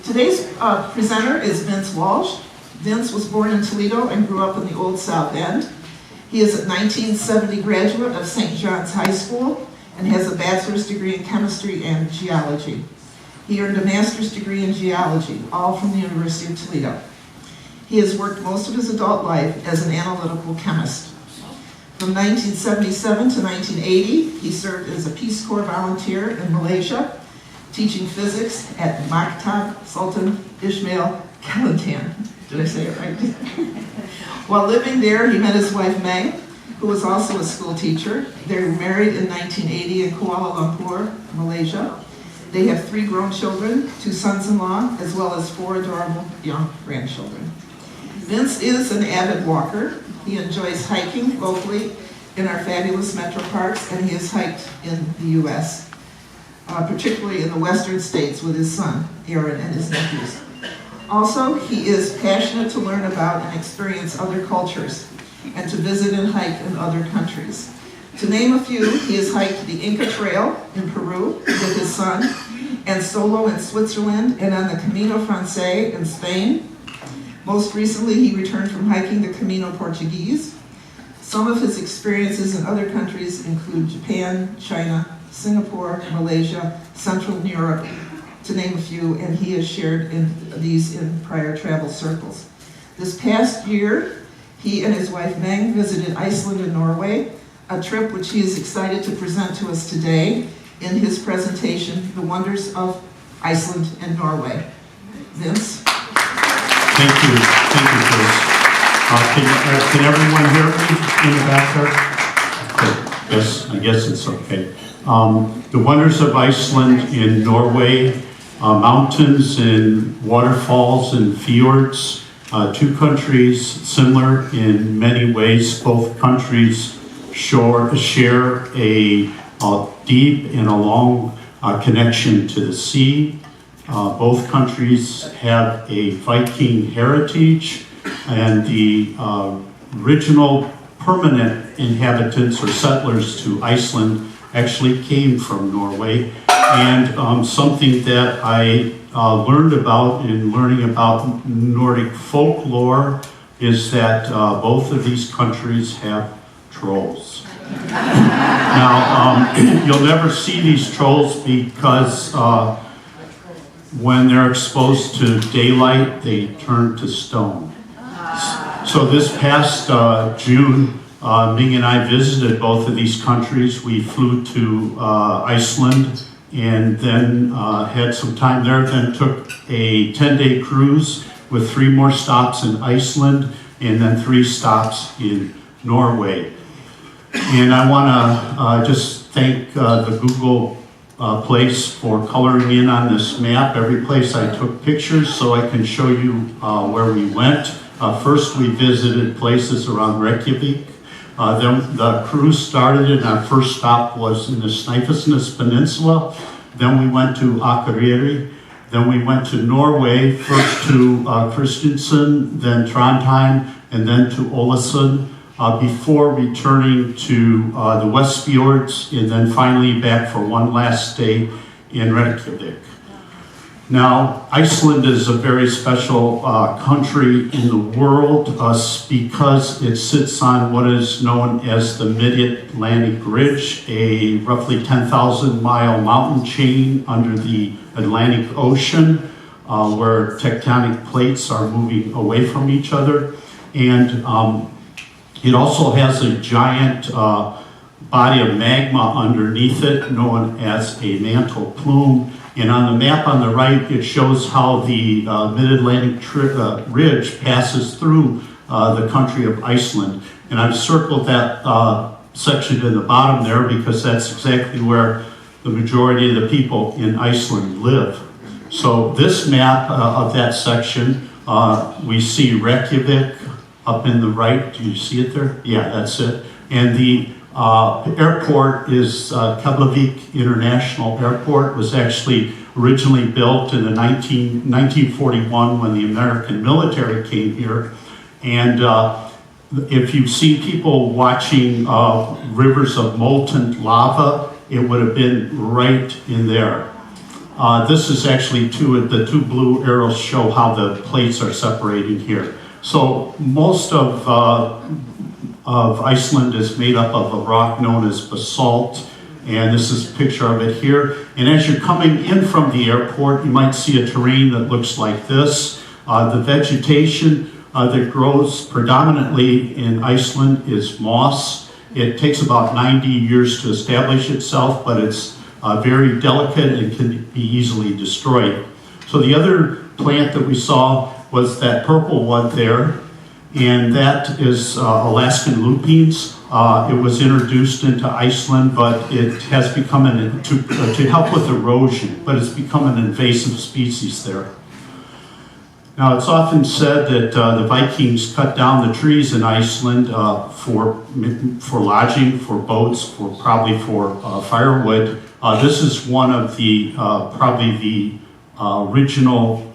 Today's presenter is Vince Walsh. Vince was born in Toledo and grew up in the Old South End. He is a 1970 graduate of St. John's High School and has a bachelor's degree in chemistry and geology. He earned a master's degree in geology, all from the University of Toledo. He has worked most of his adult life as an analytical chemist. From 1977 to 1980, he served as a Peace Corps volunteer in Malaysia, teaching physics at Maktab Sultan Ismail Kelantan. Did I say it right? While living there, he met his wife Meg, who was also a school teacher. They were married in 1980 in Kuala Lumpur, Malaysia. They have 3 grown children, 2 sons-in-law, as well as 4 adorable young grandchildren. Vince is an avid walker. He enjoys hiking locally in our fabulous Metroparks, and he has hiked in the U.S., particularly in the western states with his son, Aaron, and his nephews. Also, he is passionate to learn about and experience other cultures, and to visit and hike in other countries. To name a few, he has hiked the Inca Trail in Peru with his son, and solo in Switzerland, and on the Camino Francés in Spain. Most recently, he returned from hiking the Camino Portuguese. Some of his experiences in other countries include Japan, China, Singapore, Malaysia, Central Europe, to name a few, and he has shared these in prior travel circles. This past year, he and his wife Meg visited Iceland and Norway, a trip which he is excited to present to us today in his presentation, The Wonders of Iceland and Norway. Vince? Thank you, Chris. Can everyone hear me in the back there? Okay. Yes, I guess it's okay. The Wonders of Iceland in Norway, mountains and waterfalls and fjords, 2 countries similar in many ways. Both countries share a deep and a long connection to the sea. Both countries have a Viking heritage, and the original permanent inhabitants or settlers to Iceland actually came from Norway. And something that I learned about in learning about Nordic folklore is that both of these countries have trolls. Now, you'll never see these trolls because when they're exposed to daylight, they turn to stone. So this past June, Ming and I visited both of these countries. We flew to Iceland and then had some time there, then took a 10-day cruise with 3 more stops in Iceland and then 3 stops in Norway. And I want to just thank the Google place for coloring in on this map. Every place I took pictures so I can show you where we went. First we visited places around Reykjavik. Then the cruise started and our first stop was in the Snæfellsnes Peninsula. Then we went to Akureyri. Then we went to Norway, first to Kristiansand, then Trondheim, and then to Ålesund, before returning to the West Fjords, and then finally back for one last stay in Reykjavik. Now, Iceland is a very special country in the world because it sits on what is known as the Mid-Atlantic Ridge, a roughly 10,000-mile mountain chain under the Atlantic Ocean, where tectonic plates are moving away from each other. And it also has a giant body of magma underneath it, known as a mantle plume. And on the map on the right, it shows how the Mid-Atlantic Ridge passes through the country of Iceland. And I've circled that section in the bottom there because that's exactly where the majority of the people in Iceland live. So this map of that section, we see Reykjavik up in the right. Do you see it there? Yeah, that's it. And the airport is Keflavik International Airport. It was actually originally built in the 1941 when the American military came here. And if you've seen people watching rivers of molten lava, it would have been right in there. This is actually the two blue arrows show how the plates are separating here. So most of Iceland is made up of a rock known as basalt, and this is a picture of it here. And as you're coming in from the airport, you might see a terrain that looks like this. The vegetation that grows predominantly in Iceland is moss. It takes about 90 years to establish itself, but it's very delicate and can be easily destroyed. So the other plant that we saw was that purple one there, and that is Alaskan lupines. It was introduced into Iceland, but it has become to help with erosion, but it's become an invasive species there. Now, it's often said that the Vikings cut down the trees in Iceland for lodging, for boats, probably for firewood. This is one of the probably the original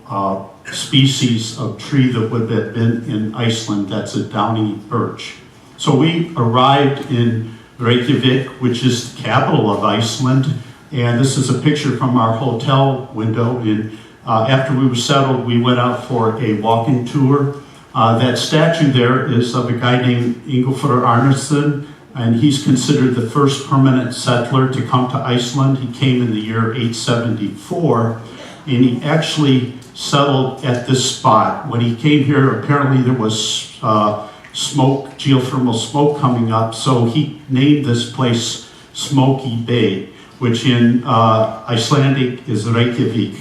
species of tree that would have been in Iceland. That's a downy birch. So we arrived in Reykjavik, which is the capital of Iceland, and this is a picture from our hotel window. After we were settled, we went out for a walking tour. That statue there is of a guy named Ingolfur Arnarsson, and he's considered the first permanent settler to come to Iceland. He came in the year 874, and he actually settled at this spot. When he came here, apparently there was smoke, geothermal smoke coming up, so he named this place Smoky Bay, which in Icelandic is Reykjavik.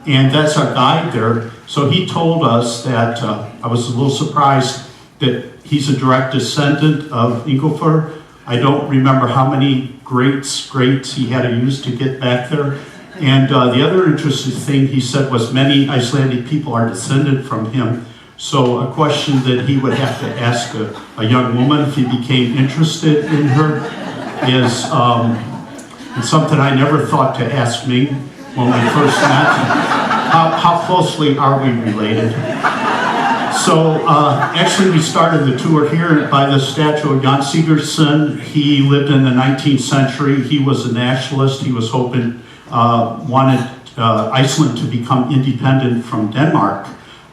And that's our guide there. So he told us that, I was a little surprised that he's a direct descendant of Ingolfur. I don't remember how many greats he had to use to get back there. And the other interesting thing he said was many Icelandic people are descended from him. So a question that he would have to ask a young woman if he became interested in her is something I never thought to ask me when we first met. How closely are we related? So actually we started the tour here by the statue of Jan Sigurdsson. He lived in the 19th century. He was a nationalist. He was wanted Iceland to become independent from Denmark.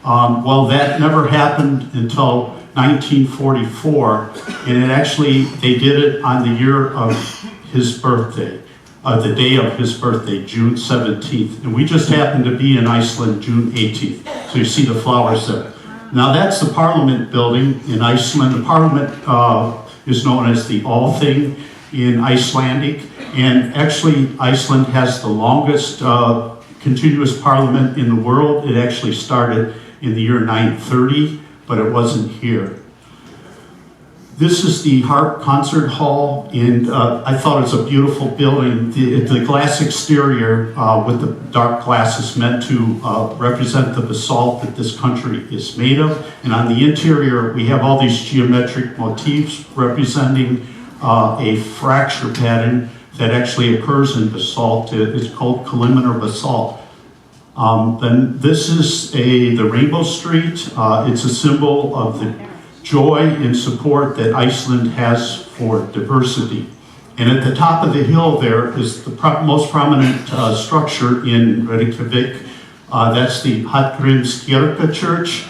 Well, that never happened until 1944, and they did it on the year of his birthday. The day of his birthday, June 17th. And we just happened to be in Iceland June 18th. So you see the flowers there. Now that's the Parliament building in Iceland. The Parliament is known as the Althing in Icelandic. And actually, Iceland has the longest continuous parliament in the world. It actually started in the year 930, but it wasn't here. This is the Harp Concert Hall, and I thought it was a beautiful building. The glass exterior with the dark glass is meant to represent the basalt that this country is made of. And on the interior, we have all these geometric motifs representing a fracture pattern that actually occurs in basalt. It's called columnar basalt. Then this is the Rainbow Street. It's a symbol of the joy and support that Iceland has for diversity. And at the top of the hill there is the most prominent structure in Reykjavik. That's the Hallgrímskirkja Church.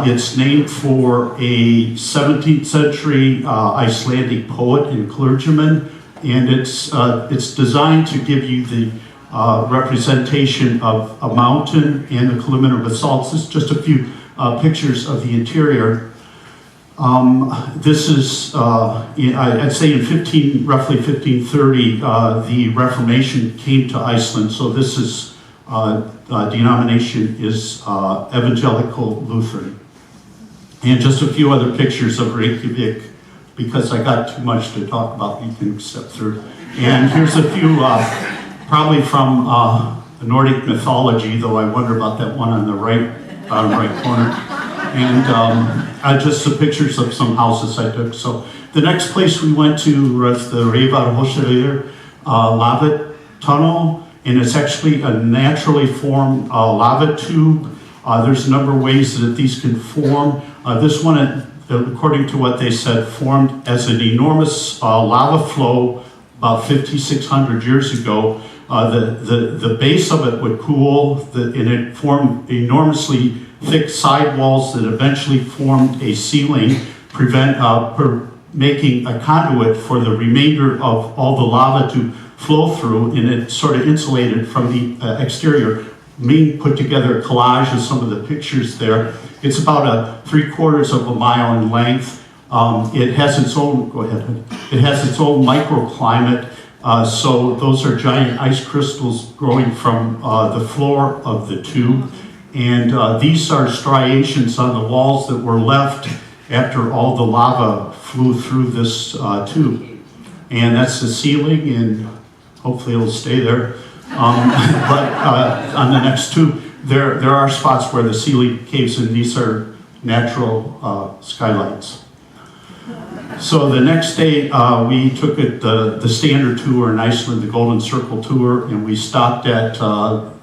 It's named for a 17th century Icelandic poet and clergyman, and it's designed to give you the representation of a mountain and the columnar basalts. This is just a few pictures of the interior. This is, I'd say in roughly 1530, the Reformation came to Iceland. So this is, denomination is Evangelical Lutheran. And just a few other pictures of Reykjavik, because I got too much to talk about, you can step through. And here's a few, probably from Nordic mythology, though I wonder about that one on the bottom right corner. And just some pictures of some houses I took. So the next place we went to was the Reyðarhúsaleiðir lava tunnel, and it's actually a naturally formed lava tube. There's a number of ways that these can form. This one, according to what they said, formed as an enormous lava flow about 5,600 years ago. The base of it would cool, and it formed enormously thick sidewalls that eventually formed a ceiling, making a conduit for the remainder of all the lava to flow through, and it sort of insulated from the exterior. Me put together a collage of some of the pictures there. It's about 3/4 of a mile in length. It has its own, go ahead, it has its own microclimate. So those are giant ice crystals growing from the floor of the tube. And these are striations on the walls that were left after all the lava flew through this tube. And that's the ceiling, and hopefully it'll stay there. But on the next tube, there are spots where the ceiling caves in. These are natural skylights. So the next day, we took the standard tour in Iceland, the Golden Circle tour, and we stopped at,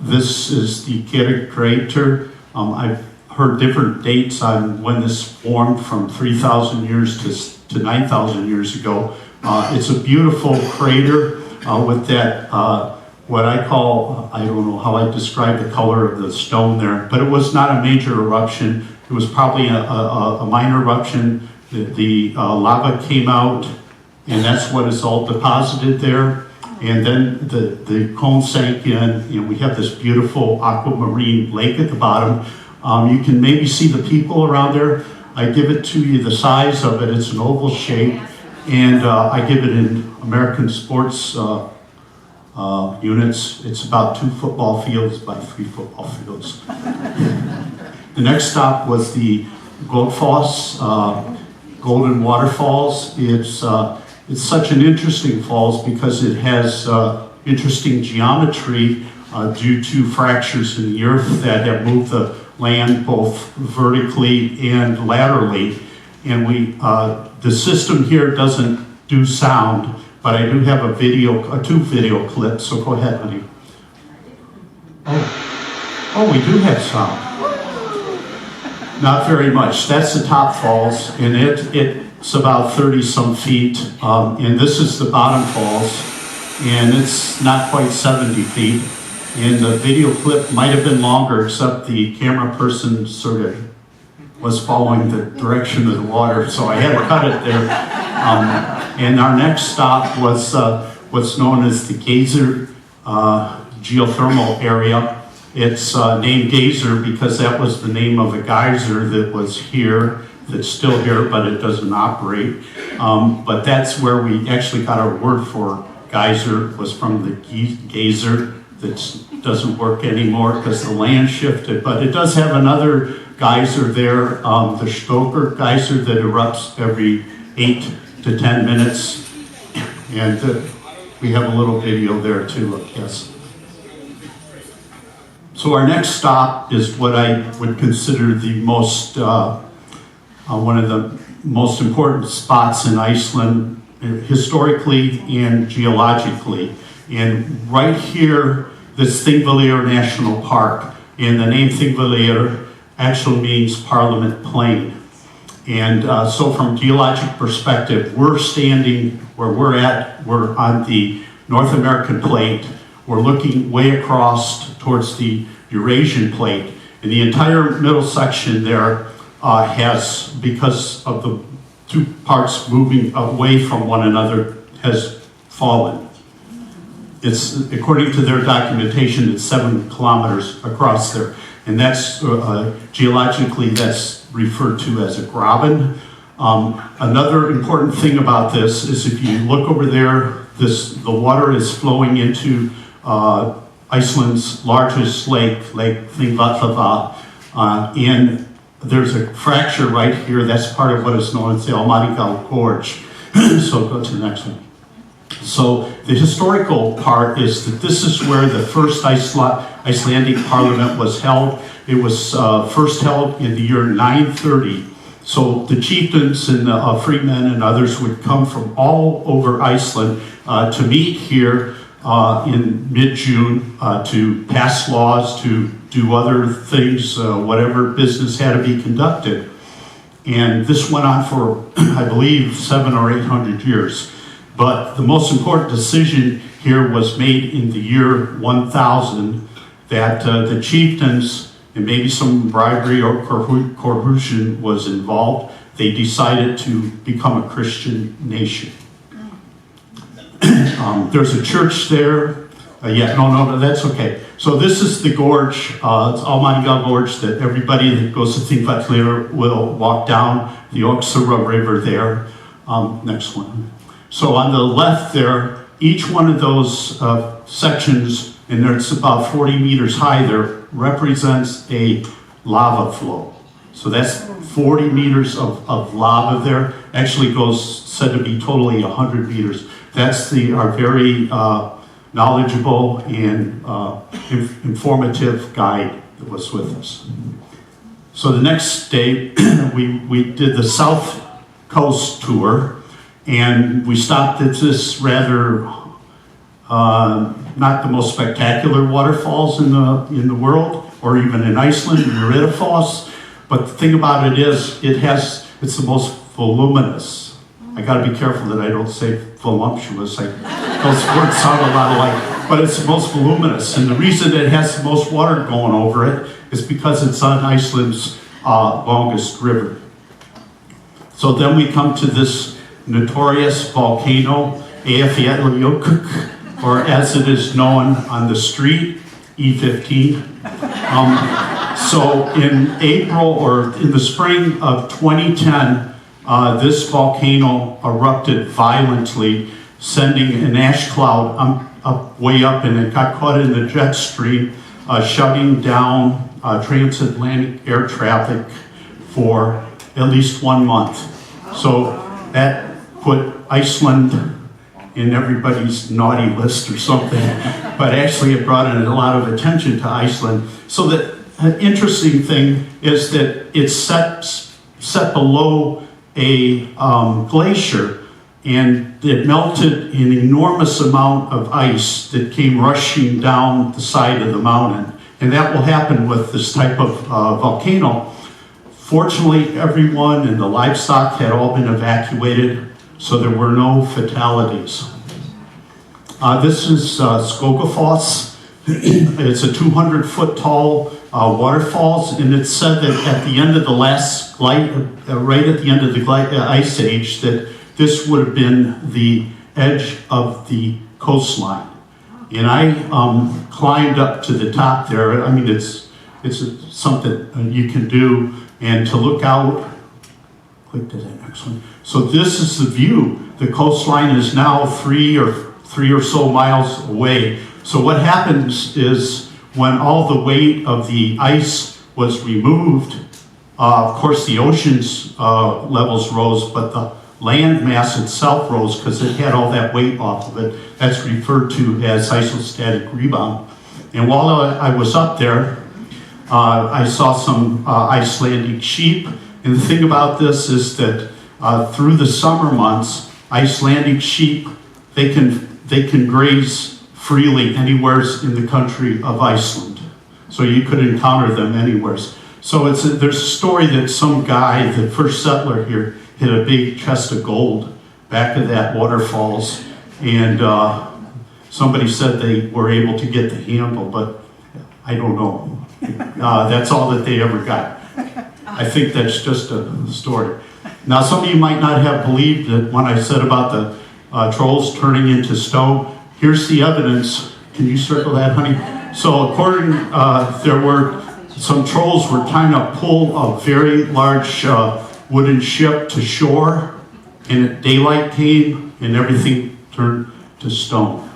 this is the Kerry crater. I've heard different dates on when this formed, from 3,000 years to 9,000 years ago. It's a beautiful crater with that, what I call, I don't know how I describe the color of the stone there, but it was not a major eruption. It was probably a minor eruption. The lava came out, and that's what is all deposited there. And then the cone sank in, and we have this beautiful aquamarine lake at the bottom. You can maybe see the people around there. I give it to you the size of it. It's an oval shape, and I give it in American sports units. It's about 2 football fields by 3 football fields. The next stop was the Goldfoss, Golden Waterfalls. It's such an interesting falls because it has interesting geometry due to fractures in the earth that have moved the land both vertically and laterally. And the system here doesn't do sound, but I do have 2 video clips, so go ahead, honey. Oh, we do have sound. Not very much. That's the top falls, and it's about 30 some feet. And this is the bottom falls, and it's not quite 70 feet. And the video clip might have been longer, except the camera person sort of was following the direction of the water, so I had to cut it there. And our next stop was what's known as the Geyser geothermal area. It's named Geyser because that was the name of a geyser that was here, that's still here, but it doesn't operate. But that's where we actually got our word for geyser, was from the geyser that doesn't work anymore because the land shifted. But it does have another geyser there, the Stoker geyser, that erupts every 8 to 10 minutes. And we have a little video there too, yes. So our next stop is what I would consider the most, one of the most important spots in Iceland, historically and geologically. And right here, this Thingvellir National Park, and the name Thingvellir actually means Parliament Plain. And so from geologic perspective, we're standing where we're at, we're on the North American plate. We're looking way across towards the Eurasian plate, and the entire middle section there has, because of the 2 parts moving away from one another, has fallen. It's, according to their documentation, it's 7 kilometers across there, and that's geologically that's referred to as a graben. Another important thing about this is if you look over there, the water is flowing into Iceland's largest lake, Lake Thingvallavatn, and there's a fracture right here. That's part of what is known as the Almadygal Gorge. So go to the next one. So the historical part is that this is where the first Icelandic parliament was held. It was first held in the year 930. So the chieftains and the freedmen and others would come from all over Iceland to meet here in mid-June to pass laws, to do other things, whatever business had to be conducted. And this went on for, I believe, 700 or 800 years. But the most important decision here was made in the year 1000, that the chieftains, and maybe some bribery or coercion was involved, they decided to become a Christian nation. There's a church there. No, that's okay. So this is the gorge, it's Almighty God Gorge, that everybody that goes to Thingvattlir will walk down the Oxara River there. Next one. So on the left there, each one of those sections, and it's about 40 meters high there, represents a lava flow. So that's 40 meters of lava there. Actually goes, said to be totally 100 meters. That's our very knowledgeable and informative guide that was with us. So the next day, we did the South Coast tour, and we stopped at this rather, not the most spectacular waterfalls in the world, or even in Iceland, Metropark. But the thing about it is, it's the most voluminous. I got to be careful that I don't say voluptuous. Those words sound a lot alike, but it's the most voluminous. And the reason it has the most water going over it is because it's on Iceland's longest river. So then we come to this notorious volcano, Eyjafjallajökull, or as it is known on the street, E15. So in April or in the spring of 2010, this volcano erupted violently, sending an ash cloud way up, and it got caught in the jet stream, shutting down transatlantic air traffic for at least 1 month. So that put Iceland in everybody's naughty list or something, but actually it brought in a lot of attention to Iceland. So the interesting thing is that it's set below a glacier, and it melted an enormous amount of ice that came rushing down the side of the mountain. And that will happen with this type of volcano. Fortunately, everyone and the livestock had all been evacuated, so there were no fatalities. This is Skogafoss. It's a 200-foot tall waterfalls, and it's said that at the end of the last right at the end of the ice age, that this would have been the edge of the coastline. And I climbed up to the top there. I mean, it's something you can do, and to look out. Click to that next one. So this is the view. The coastline is now three or so miles away. So what happens is when all the weight of the ice was removed, of course the ocean's levels rose, but the land mass itself rose because it had all that weight off of it. That's referred to as isostatic rebound. And while I was up there, I saw some Icelandic sheep. And the thing about this is that through the summer months, Icelandic sheep, they can graze freely anywhere in the country of Iceland. So you could encounter them anywhere. So there's a story that some guy, the first settler here, hit a big chest of gold back of that waterfalls, and somebody said they were able to get the handle, but I don't know. That's all that they ever got. I think that's just a story. Now, some of you might not have believed that when I said about the trolls turning into stone. Here's the evidence. Can you circle that, honey? So according, there were some trolls were trying to pull a very large wooden ship to shore, and daylight came and everything turned to stone.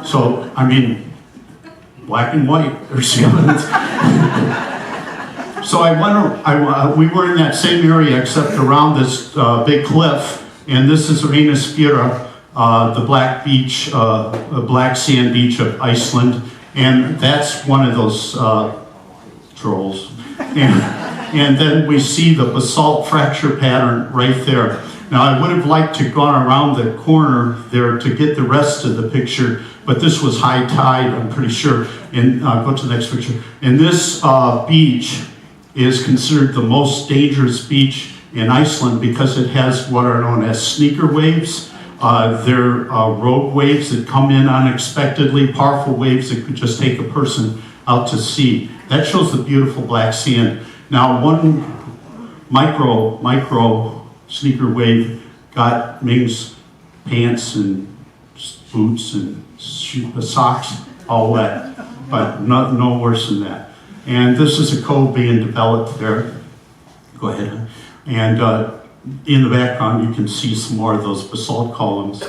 So, I mean, black and white, there's the evidence. So we were in that same area except around this big cliff, and this is Reynisfjara, the black beach, black sand beach of Iceland, and that's one of those trolls. And then we see the basalt fracture pattern right there. Now, I would have liked to gone around the corner there to get the rest of the picture, but this was high tide, I'm pretty sure. And go to the next picture. And this beach is considered the most dangerous beach in Iceland because it has what are known as sneaker waves. They're rogue waves that come in unexpectedly, powerful waves that could just take a person out to sea. That shows the beautiful black sand. Now, one micro sneaker wave got Ming's pants and boots and socks all wet, but no worse than that. And this is a cove being developed there. Go ahead. And in the background, you can see some more of those basalt columns.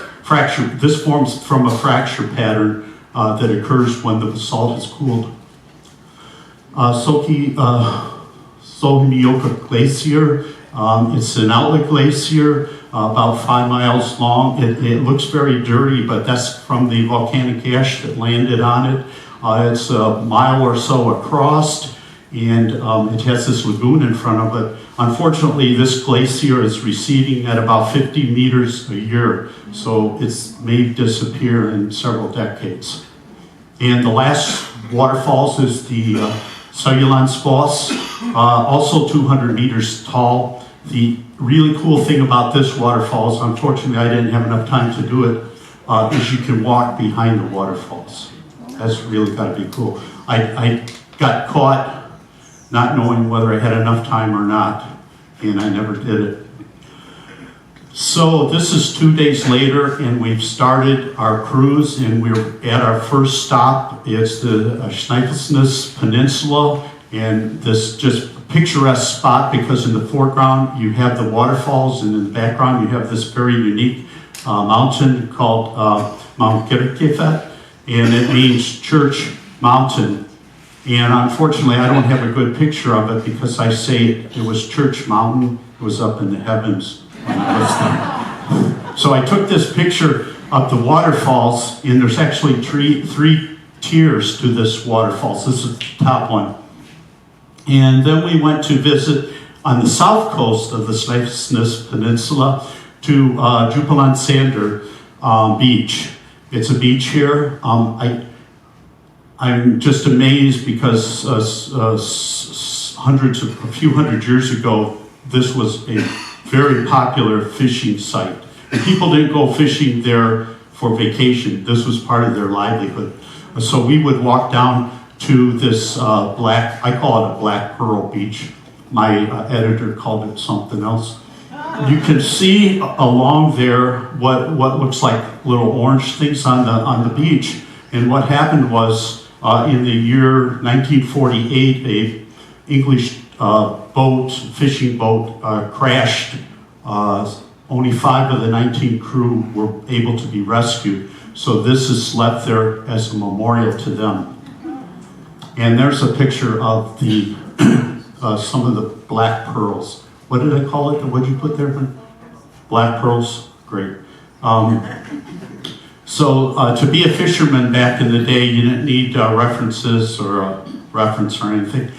This forms from a fracture pattern that occurs when the basalt is cooled. Sohimioka Glacier, it's an outlet glacier, about 5 miles long. It looks very dirty, but that's from the volcanic ash that landed on it. It's a mile or so across, and it has this lagoon in front of it. Unfortunately, this glacier is receding at about 50 meters a year, so it may disappear in several decades. And the last waterfalls is the Søylandsfoss, also 200 meters tall. The really cool thing about this waterfalls, unfortunately I didn't have enough time to do it, is you can walk behind the waterfalls. That's really got to be cool. I got caught not knowing whether I had enough time or not, and I never did it. So this is 2 days later, and we've started our cruise, and we're at our first stop. It's the Snæfellsnes Peninsula, and this just picturesque spot because in the foreground you have the waterfalls, and in the background you have this very unique mountain called Mount Kirkefet, and it means church mountain. And unfortunately, I don't have a good picture of it because I say it was Church Mountain. It was up in the heavens when I was there. So I took this picture of the waterfalls, and there's actually three tiers to this waterfalls. This is the top one. And then we went to visit on the south coast of the Snæfellsnes Peninsula to Djupalandsander beach. It's a beach here. I'm just amazed because a few hundred years ago, this was a very popular fishing site. And people didn't go fishing there for vacation. This was part of their livelihood. So we would walk down to this I call it a black pearl beach. My editor called it something else. You can see along there what looks like little orange things on the beach. And what happened was, in the year 1948, a English fishing boat crashed. Only 5 of the 19 crew were able to be rescued. So this is left there as a memorial to them. And there's a picture of the some of the black pearls. What did I call it? What did you put there? Black pearls? Great. So to be a fisherman back in the day, you didn't need references or a reference or anything.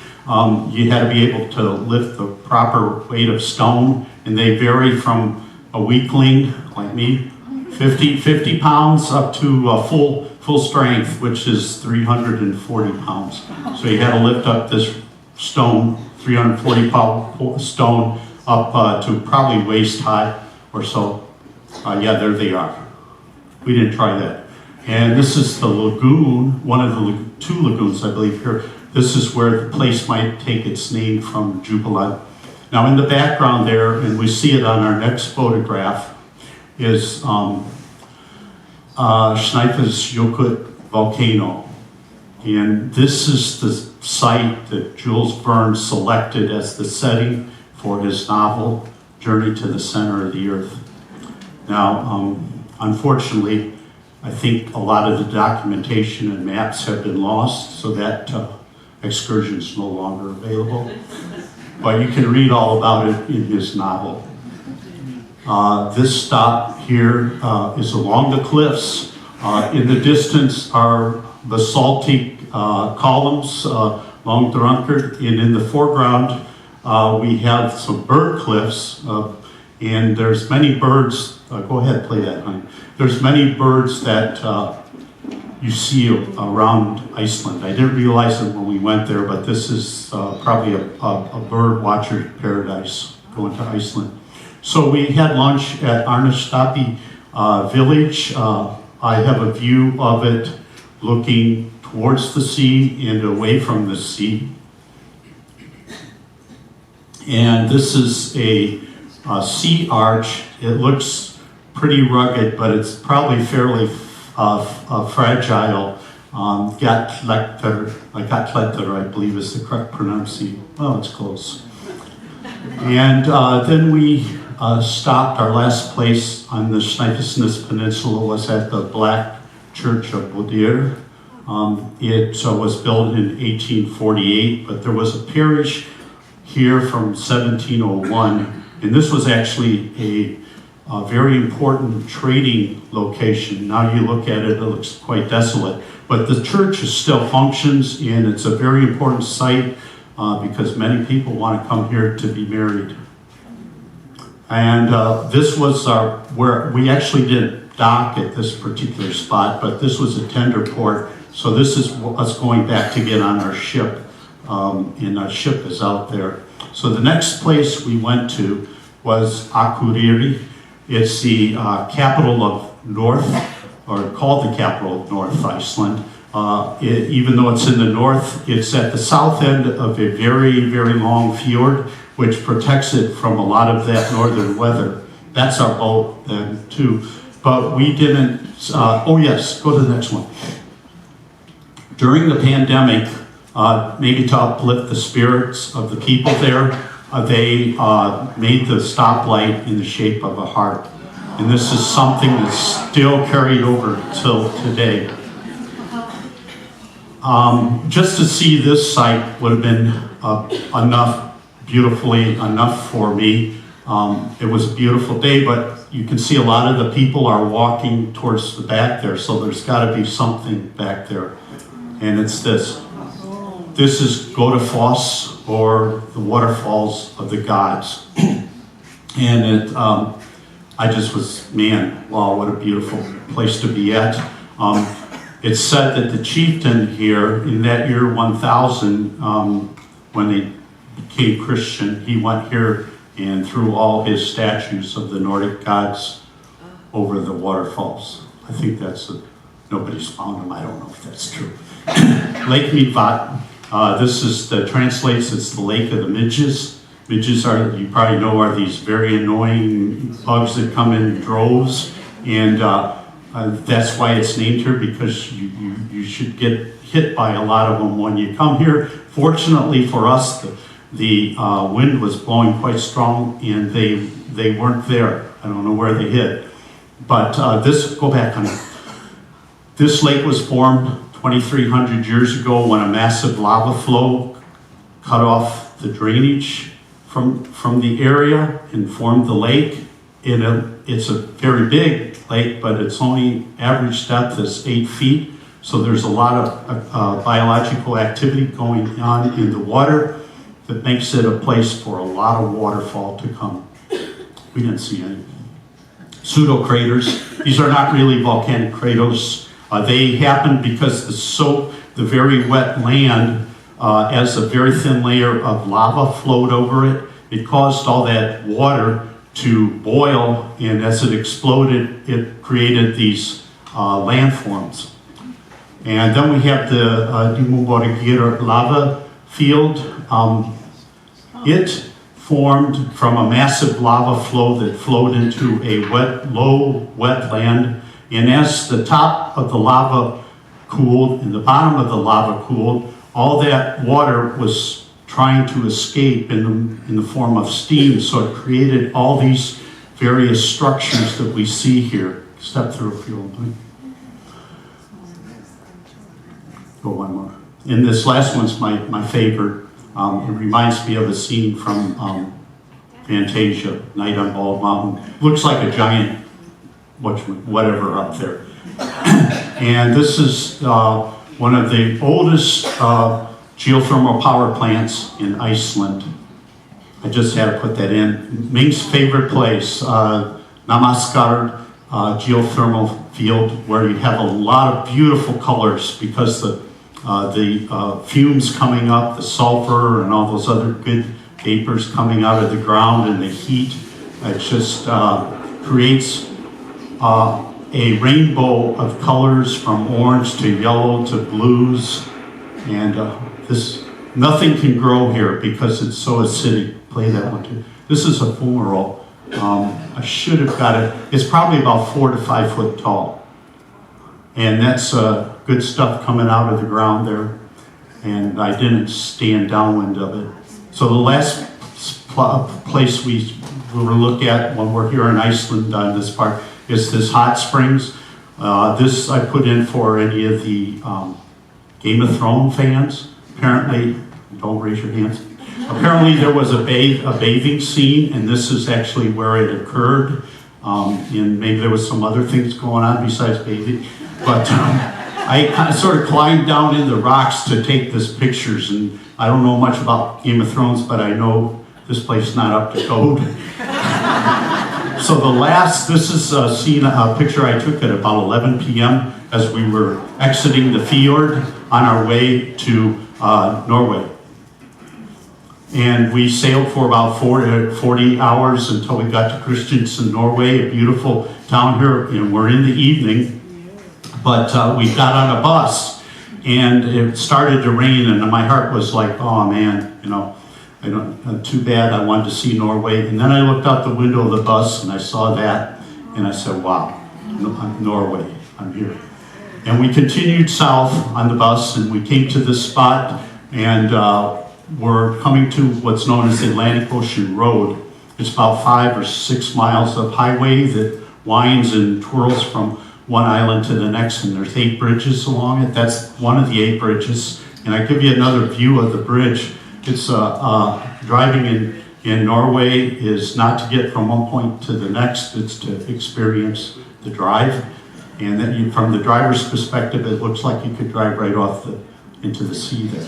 You had to be able to lift the proper weight of stone, and they vary from a weakling, like me, 50 pounds, up to full strength, which is 340 pounds. So you had to lift up this stone, 340 pound stone, up to probably waist high or so. Yeah, there they are. We didn't try that. And this is the lagoon, one of the 2 lagoons, I believe, here. This is where the place might take its name from, Djupaland. Now in the background there, and we see it on our next photograph, is Snæfellsjökull volcano. And this is the site that Jules Verne selected as the setting for his novel, Journey to the Center of the Earth. Now, unfortunately, I think a lot of the documentation and maps have been lost, so that excursion is no longer available. But you can read all about it in his novel. This stop here is along the cliffs. In the distance are basaltic columns, long drunkard, and in the foreground we have some bird cliffs, and there's many birds. Go ahead, play that, honey. There's many birds that you see around Iceland. I didn't realize it when we went there, but this is probably a bird watcher paradise going to Iceland. So we had lunch at Arnastapi village. I have a view of it looking towards the sea and away from the sea. And this is a sea arch. It looks pretty rugged, but it's probably fairly fragile. Gatletter, I believe is the correct pronunciation. Well, it's close. And then we stopped. Our last place on the Snæfellsnes Peninsula was at the Black Church of Bodir. It was built in 1848, but there was a parish here from 1701, and this was actually a very important trading location. Now you look at it, it looks quite desolate, but the church still functions, and it's a very important site because many people want to come here to be married. And this was where we actually didn't dock at this particular spot, but this was a tender port. So this is us going back to get on our ship, and our ship is out there. So the next place we went to was Akureyri. It's the capital of North, or called the capital of North Iceland. Even though it's in the north, it's at the south end of a very, very long fjord, which protects it from a lot of that northern weather. That's our boat then too. But we didn't, oh yes, go to the next one. During the pandemic, maybe to uplift the spirits of the people there, they made the stoplight in the shape of a heart. And this is something that's still carried over till today. Just to see this site would have been beautifully enough for me. It was a beautiful day, but you can see a lot of the people are walking towards the back there, so there's got to be something back there. And it's this. This is Godafoss, or the waterfalls of the gods. And I just was, man, wow, what a beautiful place to be at. It's said that the chieftain here, in that year 1000, when they became Christian, he went here and threw all his statues of the Nordic gods over the waterfalls. I think nobody's found them, I don't know if that's true. Lake Midvat, translates, it's the lake of the midges. Midges are, you probably know, are these very annoying bugs that come in droves, and that's why it's named here, because you should get hit by a lot of them when you come here. Fortunately for us, the wind was blowing quite strong, and they weren't there. I don't know where they hit. But go back, honey. This lake was formed 2,300 years ago when a massive lava flow cut off the drainage from the area and formed the lake. It's a very big lake, but its only average depth is 8 feet. So there's a lot of biological activity going on in the water that makes it a place for a lot of waterfall to come. We didn't see any. Pseudo-craters. These are not really volcanic craters. They happen because the very wet land, as a very thin layer of lava flowed over it, it caused all that water to boil, and as it exploded, it created these landforms. And then we have the Dimmuborgir lava field. It formed from a massive lava flow that flowed into a low wetland. And as the top of the lava cooled and the bottom of the lava cooled, all that water was trying to escape in the form of steam. So it created all these various structures that we see here. Step through if you want. Go one more. And this last one's my favorite. It reminds me of a scene from Fantasia, Night on Bald Mountain. Looks like a giant whatever up there. And this is one of the oldest geothermal power plants in Iceland. I just had to put that in. Ming's favorite place, Namaskar geothermal field, where you have a lot of beautiful colors because the fumes coming up, the sulfur and all those other good vapors coming out of the ground, and the heat, it just creates a rainbow of colors from orange to yellow to blues, and nothing can grow here because it's so acidic. Play that one too. This is a fumarole. I should have got it. It's probably about 4 to 5 foot tall, and that's good stuff coming out of the ground there. And I didn't stand downwind of it. So the last place we will look at when we're here in Iceland on this part is this hot springs. This I put in for any of the Game of Thrones fans. Apparently, don't raise your hands. Apparently there was a bathing scene, and this is actually where it occurred. And maybe there was some other things going on besides bathing. But I kind of sort of climbed down in the rocks to take this pictures, and I don't know much about Game of Thrones, but I know this place is not up to code. So this is a picture I took at about 11 p.m. as we were exiting the fjord on our way to Norway. And we sailed for about 40 hours until we got to Kristiansand, Norway, a beautiful town here, and we're in the evening. But we got on a bus, and it started to rain, and my heart was like, oh man, too bad, I wanted to see Norway. And then I looked out the window of the bus, and I saw that, and I said, wow, Norway, I'm here. And we continued south on the bus, and we came to this spot, and we're coming to what's known as the Atlantic Ocean Road. It's about 5 or 6 miles of highway that winds and twirls from one island to the next, and there's 8 bridges along it. That's one of the 8 bridges. And I give you another view of the bridge. It's driving in Norway is not to get from one point to the next, it's to experience the drive. And then from the driver's perspective, it looks like you could drive right off into the sea there.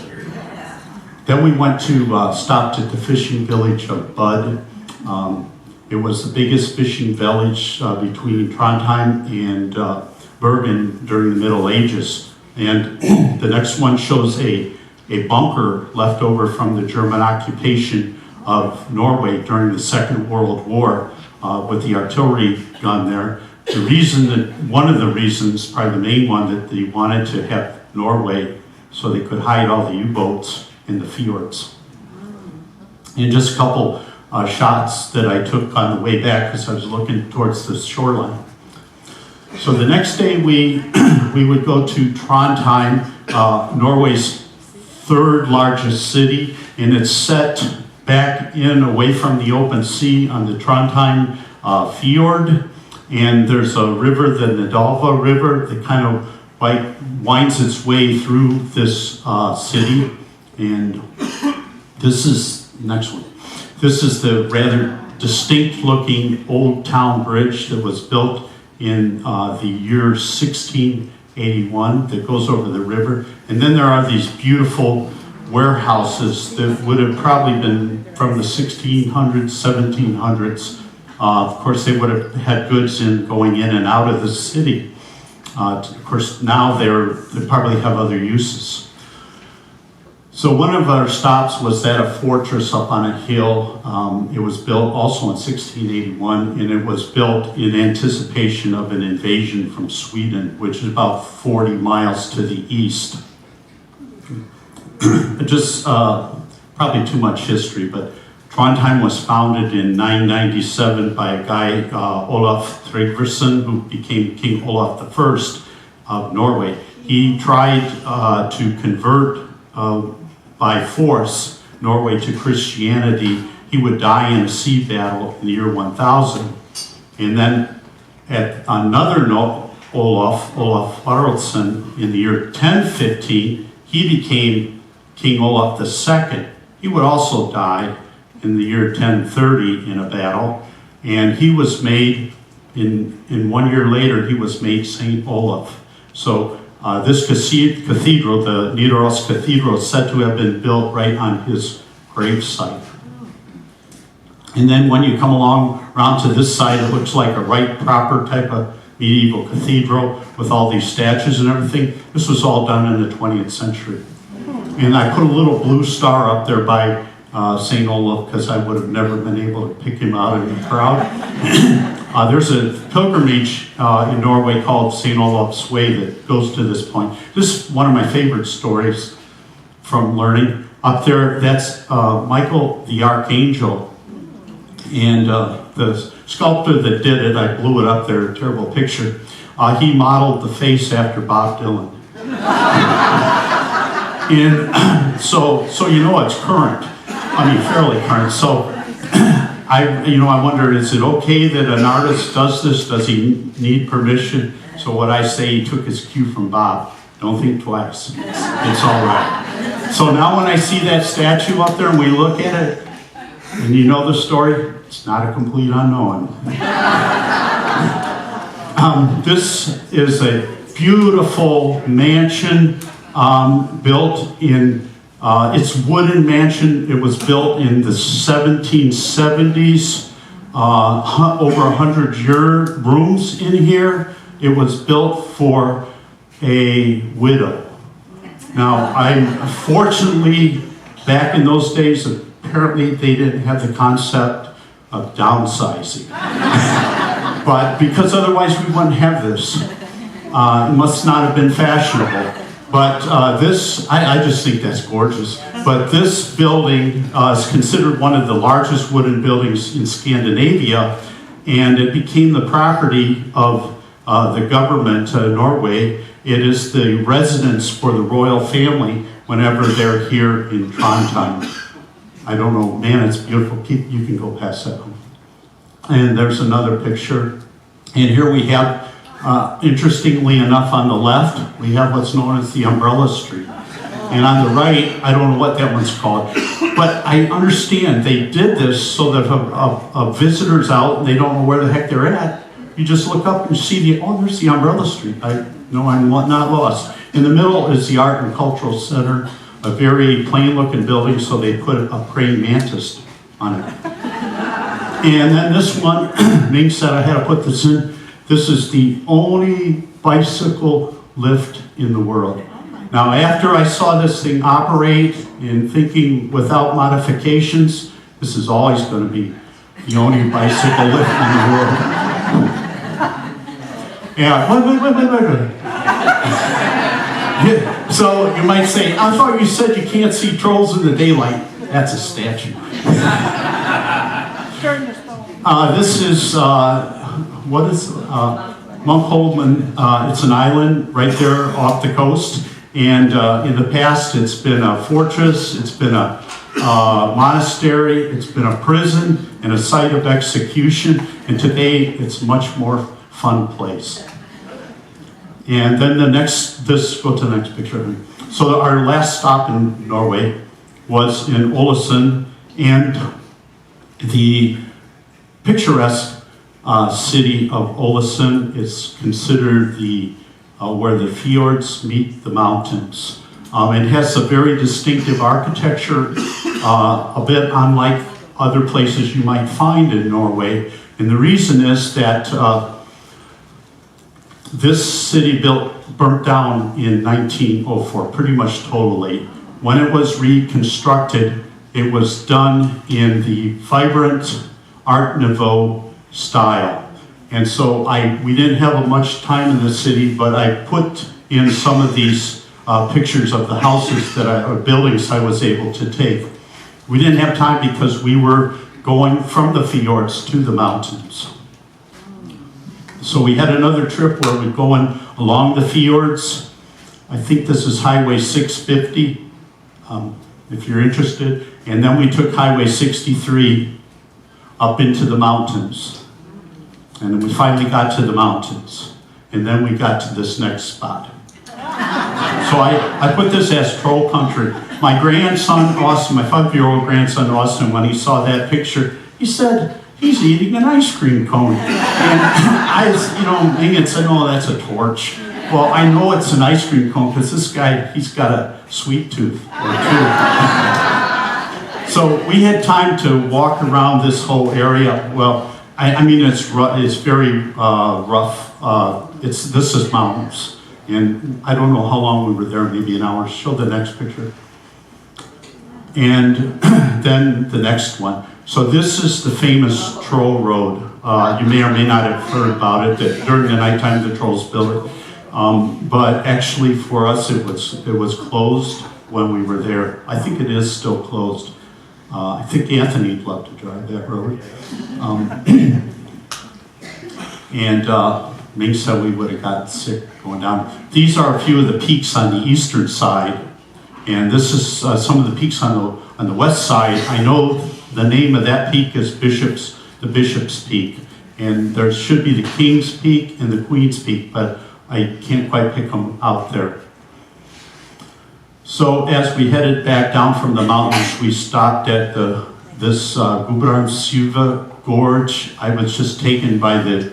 Then we went to stopped at the fishing village of Bud. It was the biggest fishing village between Trondheim and Bergen during the Middle Ages. And the next one shows a bunker left over from the German occupation of Norway during the Second World War with the artillery gun there. One of the reasons, probably the main one, that they wanted to have Norway so they could hide all the U-boats in the fjords. And just a couple shots that I took on the way back because I was looking towards the shoreline. So the next day we would go to Trondheim, Norway's 3rd largest city, and it's set back in away from the open sea on the Trondheim fjord. And there's a river, the Nadalva River, that kind of winds its way through this city. And this is next one. This is the rather distinct looking old town bridge that was built in the year 1681 that goes over the river. And then there are these beautiful warehouses that would have probably been from the 1600s, 1700s. Of course, they would have had goods going in and out of the city. Of course, now they probably have other uses. So one of our stops was at a fortress up on a hill. It was built also in 1681, and it was built in anticipation of an invasion from Sweden, which is about 40 miles to the east. Just probably too much history, but Trondheim was founded in 997 by a guy, Olaf Tryggvason, who became King Olaf I of Norway. He tried to convert by force Norway to Christianity. He would die in a sea battle in the year 1000. And then at another note, Olaf Haraldsson, in the year 1015, he became King Olaf II. He would also die in the year 1030 in a battle, and he was made, in 1 year later, he was made Saint Olaf. So this cathedral, the Nidaros Cathedral, is said to have been built right on his gravesite. And then when you come around to this side, it looks like a right proper type of medieval cathedral with all these statues and everything. This was all done in the 20th century. And I put a little blue star up there by St. Olaf, because I would have never been able to pick him out in the crowd. There's a pilgrimage in Norway called St. Olaf's Way that goes to this point. This is one of my favorite stories from learning. Up there, that's Michael the Archangel. And the sculptor that did it, I blew it up there, a terrible picture. He modeled the face after Bob Dylan. And so you know it's current. I mean, fairly current. So I wonder, is it okay that an artist does this? Does he need permission? So what I say, he took his cue from Bob. Don't think twice. It's all right. So now when I see that statue up there and we look at it, and you know the story, it's not a complete unknown. This is a beautiful mansion built in, it's wooden mansion. It was built in the 1770s, over 100 rooms in here. It was built for a widow. Now, fortunately, back in those days, apparently they didn't have the concept of downsizing. But because otherwise we wouldn't have this. It must not have been fashionable. But I just think that's gorgeous. But this building is considered one of the largest wooden buildings in Scandinavia, and it became the property of the government of Norway. It is the residence for the royal family whenever they're here in Trondheim. I don't know, man, it's beautiful. You can go past that one. And there's another picture. And here we have, interestingly enough, on the left, we have what's known as the Umbrella Street. And on the right, I don't know what that one's called. But I understand they did this so that if a visitor's out and they don't know where the heck they're at, you just look up and see there's the Umbrella Street. I'm not lost. In the middle is the Art and Cultural Center, a very plain-looking building, so they put a praying mantis on it. And then this one, Ming said I had to put this in. This is the only bicycle lift in the world. Now, after I saw this thing operate and thinking without modifications, this is always going to be the only bicycle lift in the world. Yeah, wait. Yeah, so you might say, I thought you said you can't see trolls in the daylight. That's a statue. This is, Munkholmen. It's an island right there off the coast. And in the past, it's been a fortress, it's been a monastery, it's been a prison, and a site of execution. And today, it's a much more fun place. And then go to the next picture. So our last stop in Norway was in Ålesund, and the picturesque city of Ålesund is considered where the fjords meet the mountains. It has a very distinctive architecture, a bit unlike other places you might find in Norway. And the reason is that this city burnt down in 1904, pretty much totally. When it was reconstructed, it was done in the vibrant Art Nouveau style. And so we didn't have much time in the city, but I put in some of these pictures of the houses or buildings I was able to take. We didn't have time because we were going from the fjords to the mountains. So we had another trip where we're going along the fjords. I think this is Highway 650, if you're interested. And then we took Highway 63 up into the mountains. And then we finally got to the mountains. And then we got to this next spot. So I put this as troll country. My grandson, Austin, my 5-year-old grandson, Austin, when he saw that picture, he said, he's eating an ice cream cone. And Ming said, no, that's a torch. Well, I know it's an ice cream cone because this guy, he's got a sweet tooth or two. So we had time to walk around this whole area. Well, it's very rough. This is mountains. And I don't know how long we were there, maybe an hour. Show the next picture. And then the next one. So this is the famous Troll Road. You may or may not have heard about it, that during the nighttime the trolls built it. But actually for us it was closed when we were there. I think it is still closed. I think Anthony'd love to drive that road. And Ming said we would have gotten sick going down. These are a few of the peaks on the eastern side. And this is some of the peaks on the west side. I know the name of that peak is the Bishop's Peak. And there should be the King's Peak and the Queen's Peak, but I can't quite pick them out there. So as we headed back down from the mountains, we stopped at this Gubransuva Gorge. I was just taken by the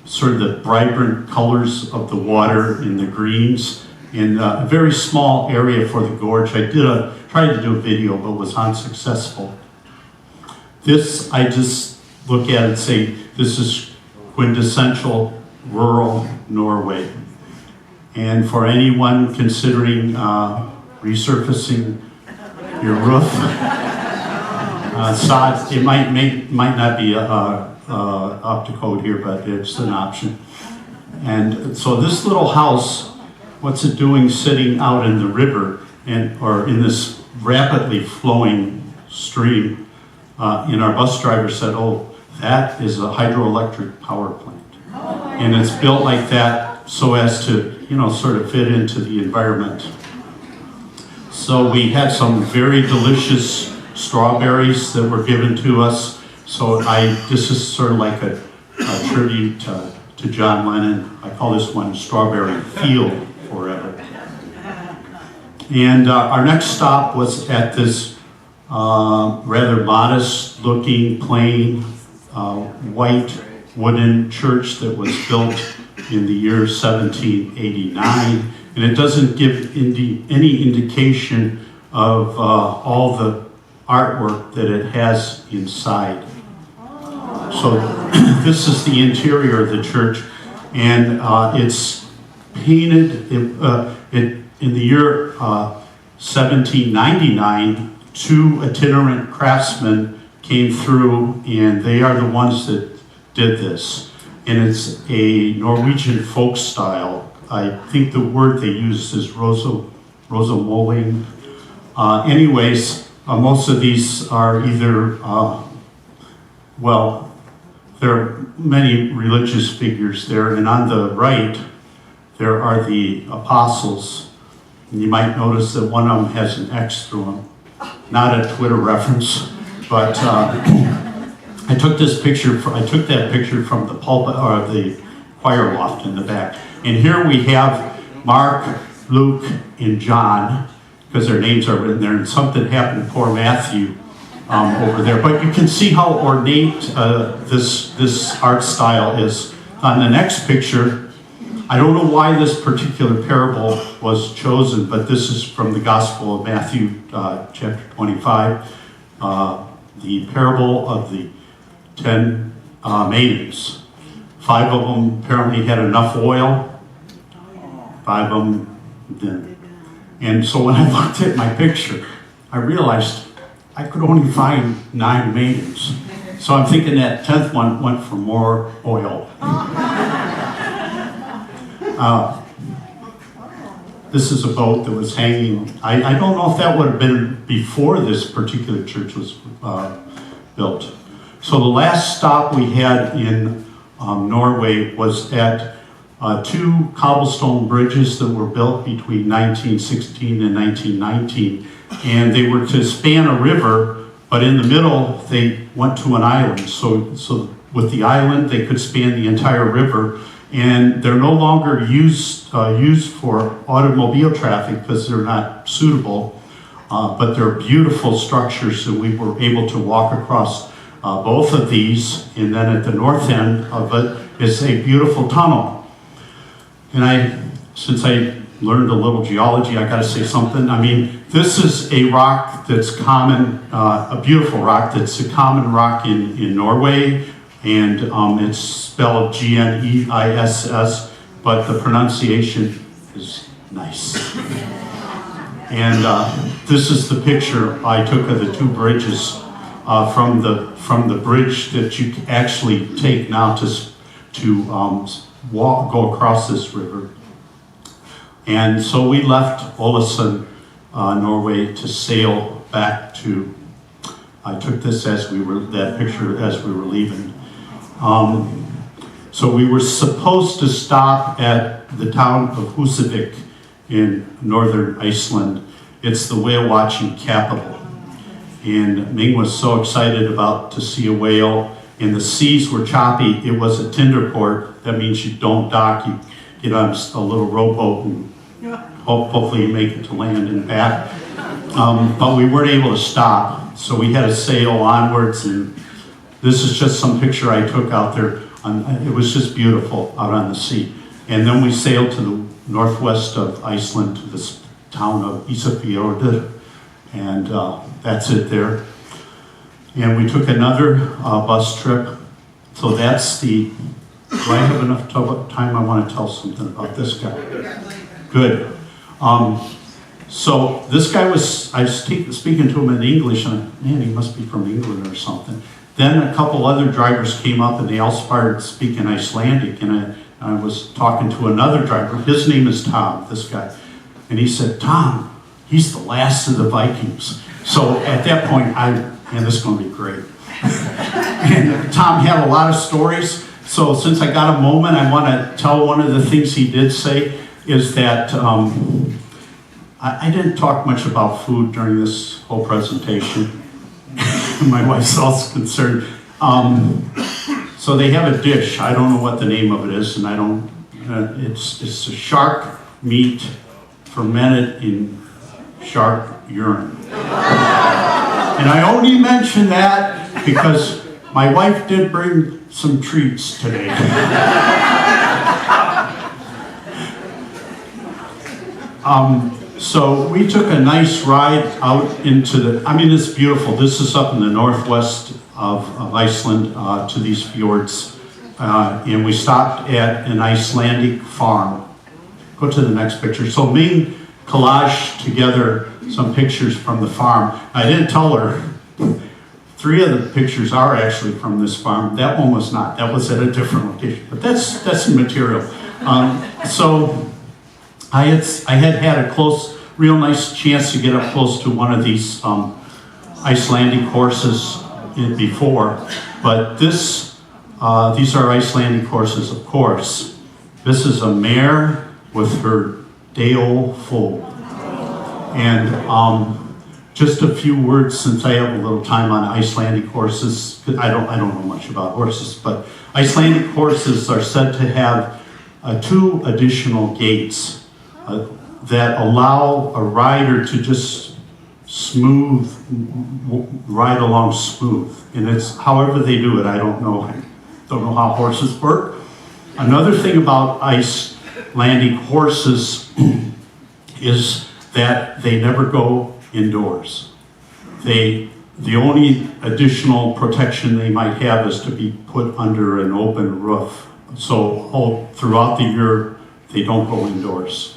sort of the vibrant colors of the water in the greens in a very small area for the gorge. I tried to do a video, but was unsuccessful. This, I just look at and say, this is quintessential rural Norway. And for anyone considering resurfacing your roof, sod, it might not be up to code here, but it's an option. And so this little house, what's it doing sitting out in the river or in this rapidly flowing stream? And our bus driver said, "Oh, that is a hydroelectric power plant." And it's built like that so as to, sort of fit into the environment. So we had some very delicious strawberries that were given to us. So this is sort of like a tribute to John Lennon. I call this one Strawberry Field Forever. And our next stop was at this rather modest looking, plain, white wooden church that was built in the year 1789. And it doesn't give any indication of all the artwork that it has inside. So this is the interior of the church, and it's painted in the year 1799. Two itinerant craftsmen came through, and they are the ones that did this. And it's a Norwegian folk style. I think the word they use is rosemåling. Anyways, most of these are either, there are many religious figures there, and on the right, there are the apostles. And you might notice that one of them has an X through them. Not a Twitter reference, but I took that picture from the pulpit, or the choir loft in the back. And here we have Mark, Luke, and John, because their names are written there, and something happened to poor Matthew over there. But you can see how ornate this art style is. On the next picture, I don't know why this particular parable was chosen, but this is from the Gospel of Matthew, chapter 25, the parable of the 10 maidens. 5 of them apparently had enough oil, 5 of them didn't. And so when I looked at my picture, I realized I could only find 9 maidens. So I'm thinking that 10th one went for more oil. This is a boat that was hanging. I don't know if that would have been before this particular church was built. So the last stop we had in Norway was at 2 cobblestone bridges that were built between 1916 and 1919. And they were to span a river, but in the middle they went to an island. So with the island they could span the entire river. And they're no longer used for automobile traffic because they're not suitable, but they're beautiful structures, and we were able to walk across both of these. And then at the north end of it is a beautiful tunnel. And since I learned a little geology, I got to say something. I mean, this is a rock that's common, a beautiful rock that's a common rock in Norway. And it's spelled Gneiss, but the pronunciation is nice. And this is the picture I took of the two bridges from the bridge that you actually take now to go across this river. And so we left Iceland, Norway, to sail back to. I took this that picture as we were leaving. So we were supposed to stop at the town of Husavik in northern Iceland. It's the whale watching capital. And Ming was so excited to see a whale, and the seas were choppy. It was a tinder port. That means you don't dock. You get on a little rowboat and hopefully you make it to land and back. But we weren't able to stop, so we had to sail onwards. And this is just some picture I took out there. It was just beautiful out on the sea. And then we sailed to the northwest of Iceland to this town of Ísafjörður, and that's it there. And we took another bus trip. So that's do I have enough time? I want to tell something about this guy. Good. So this guy I was speaking to him in English, and man, he must be from England or something. Then a couple other drivers came up, and they all started speaking Icelandic, and I was talking to another driver. His name is Tom, this guy. And he said, Tom, he's the last of the Vikings. So at that point, man, this is going to be great. And Tom had a lot of stories. So since I got a moment, I want to tell one of the things he did say is that I didn't talk much about food during this whole presentation. My wife's also concerned. So they have a dish. I don't know what the name of it is, and it's a shark meat fermented in shark urine. And I only mention that because my wife did bring some treats today. So we took a nice ride out into it's beautiful. This is up in the northwest of Iceland to these fjords. And we stopped at an Icelandic farm. Go to the next picture. So Ming collaged together some pictures from the farm. I didn't tell her. 3 of the pictures are actually from this farm. That one was not. That was at a different location. But that's material. So I had a real nice chance to get up close to one of these Icelandic horses before. But these are Icelandic horses, of course. This is a mare with her day-old foal. And just a few words, since I have a little time on Icelandic horses. I don't know much about horses, but Icelandic horses are said to have 2 additional gaits that allow a rider to just ride along smooth. And it's however they do it, I don't know. I don't know how horses work. Another thing about Icelandic horses is that they never go indoors. The only additional protection they might have is to be put under an open roof. So throughout the year, they don't go indoors.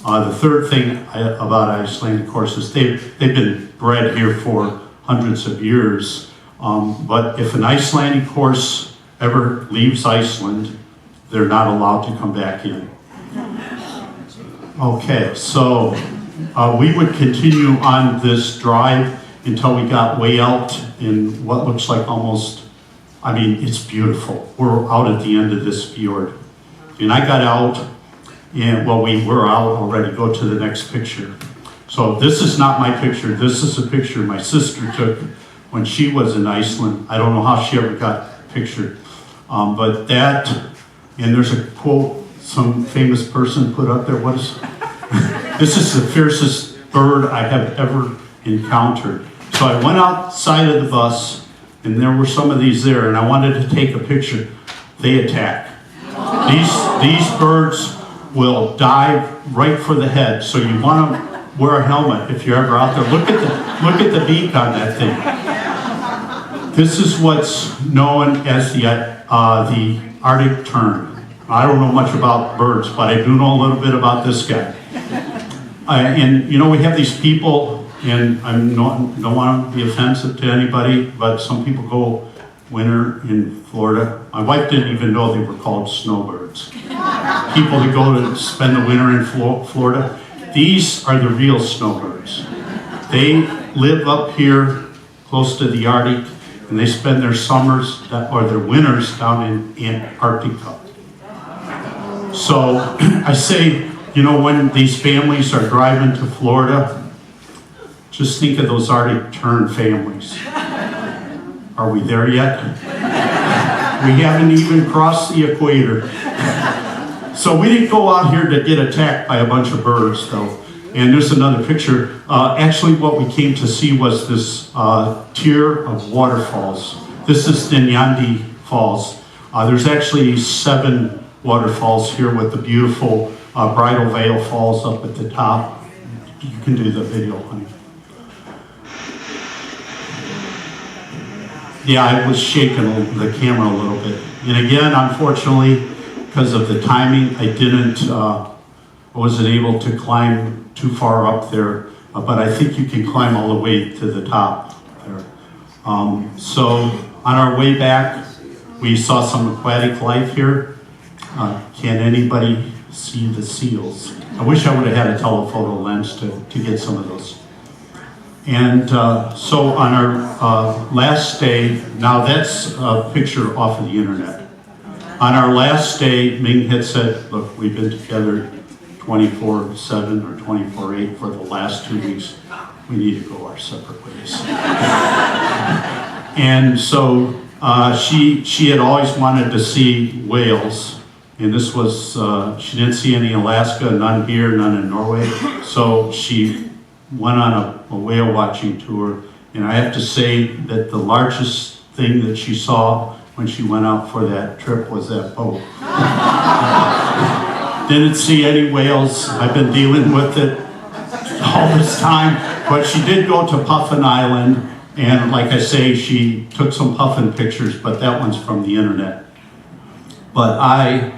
The third thing about Icelandic horses, they've been bred here for hundreds of years. But if an Icelandic horse ever leaves Iceland, they're not allowed to come back in. Okay, so we would continue on this drive until we got way out in what looks like it's beautiful. We're out at the end of this fjord. And I got out, and we were out already. Go to the next picture. So this is not my picture. This is a picture my sister took when she was in Iceland. I don't know how she ever got pictured. But that, and there's a quote some famous person put up there. What is this is the fiercest bird I have ever encountered. So I went outside of the bus, and there were some of these there, and I wanted to take a picture. They attack. These birds will dive right for the head. So you want to wear a helmet if you're ever out there. Look at the beak on that thing. This is what's known as the Arctic tern. I don't know much about birds, but I do know a little bit about this guy. And you know, we have these people, and I don't want to be offensive to anybody, but some people go winter in Florida. My wife didn't even know they were called snowbirds. People that go to spend the winter in Florida, these are the real snowbirds. They live up here close to the Arctic, and they spend their summers or their winters down in Antarctica. So I say, you know, when these families are driving to Florida, just think of those Arctic tern families. Are we there yet? We haven't even crossed the equator. So we didn't go out here to get attacked by a bunch of birds, though. And there's another picture. Actually, what we came to see was this tier of waterfalls. This is Dinyandi Falls. There's actually 7 waterfalls here with the beautiful Bridal Veil Falls up at the top. You can do the video, honey. Yeah, I was shaking the camera a little bit. And again, unfortunately, because of the timing, I wasn't able to climb too far up there, but I think you can climb all the way to the top there. So on our way back, we saw some aquatic life here. Can anybody see the seals? I wish I would have had a telephoto lens to get some of those. And so on our last day, now that's a picture off of the internet. On our last day, Ming had said, look, we've been together 24/7 or 24/8 for the last 2 weeks. We need to go our separate ways. And so she had always wanted to see whales. And this was, she didn't see any in Alaska, none here, none in Norway. So she went on a whale watching tour. And I have to say that the largest thing that she saw when she went out for that trip was that boat. Didn't see any whales. I've been dealing with it all this time. But she did go to Puffin Island. And like I say, she took some puffin pictures, but that one's from the internet. But I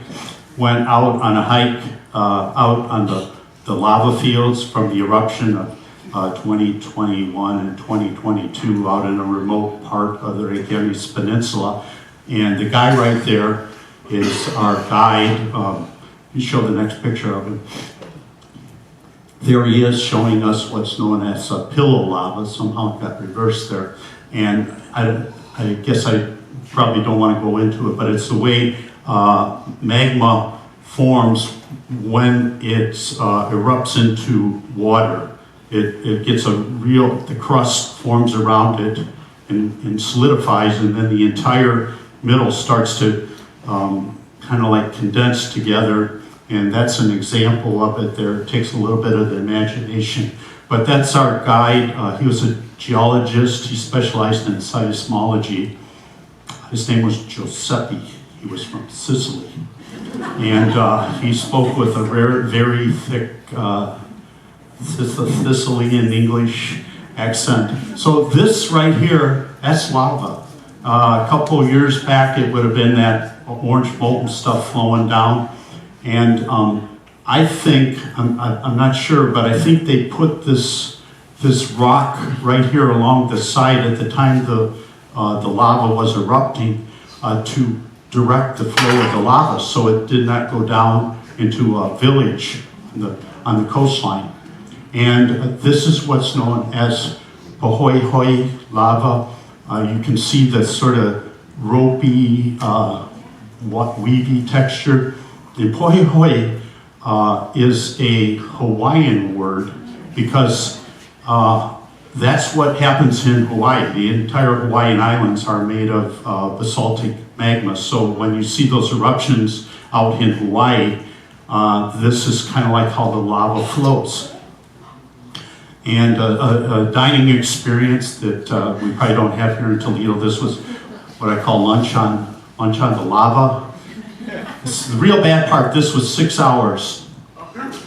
went out on a hike out on the lava fields from the eruption of 2021 and 2022 out in a remote part of the Reykjanes Peninsula. And the guy right there is our guide. You show the next picture of him. There he is showing us what's known as pillow lava. Somehow it got reversed there. And I guess I probably don't want to go into it, but it's the way magma forms when it erupts into water. It gets the crust forms around it and solidifies, and then the entire middle starts to kind of like condense together. And that's an example of it there. It takes a little bit of the imagination. But that's our guide. He was a geologist. He specialized in seismology. His name was Giuseppe. He was from Sicily. And he spoke with a very thick Sicilian English accent. So this right here, that's lava. A couple of years back, it would have been that orange molten stuff flowing down. And I think, I'm not sure, but I think they put this rock right here along the side at the time the lava was erupting to direct the flow of the lava so it did not go down into a village on the coastline. And this is what's known as Pahoehoe lava. You can see the sort of ropey, weavy texture. The Pahoehoe is a Hawaiian word because that's what happens in Hawaii. The entire Hawaiian Islands are made of basaltic magma. So when you see those eruptions out in Hawaii, this is kind of like how the lava flows. And a dining experience that we probably don't have here in Toledo. This was what I call lunch on the lava. This is the real bad part. This was 6 hours.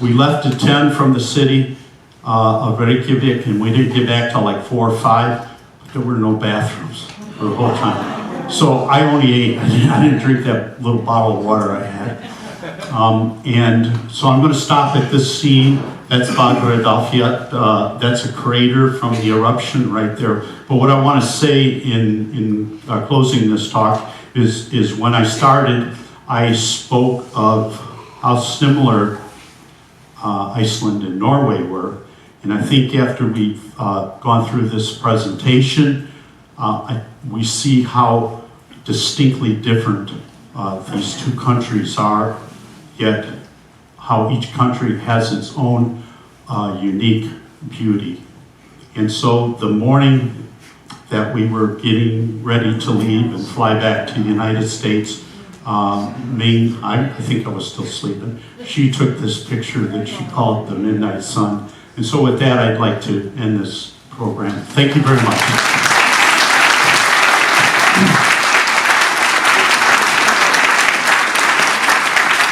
We left at 10 from the city of Reykjavik, and we didn't get back till like 4 or 5. But there were no bathrooms for the whole time. So I only ate. I didn't drink that little bottle of water I had. And so I'm going to stop at this scene. That's Philadelphia. That's a crater from the eruption right there. But what I want to say in closing this talk is when I started, I spoke of how similar Iceland and Norway were. And I think after we've gone through this presentation, we see how distinctly different these two countries are, yet how each country has its own unique beauty. And so the morning that we were getting ready to leave and fly back to the United States, I think I was still sleeping, she took this picture that she called the Midnight Sun. And so with that, I'd like to end this program. Thank you very much.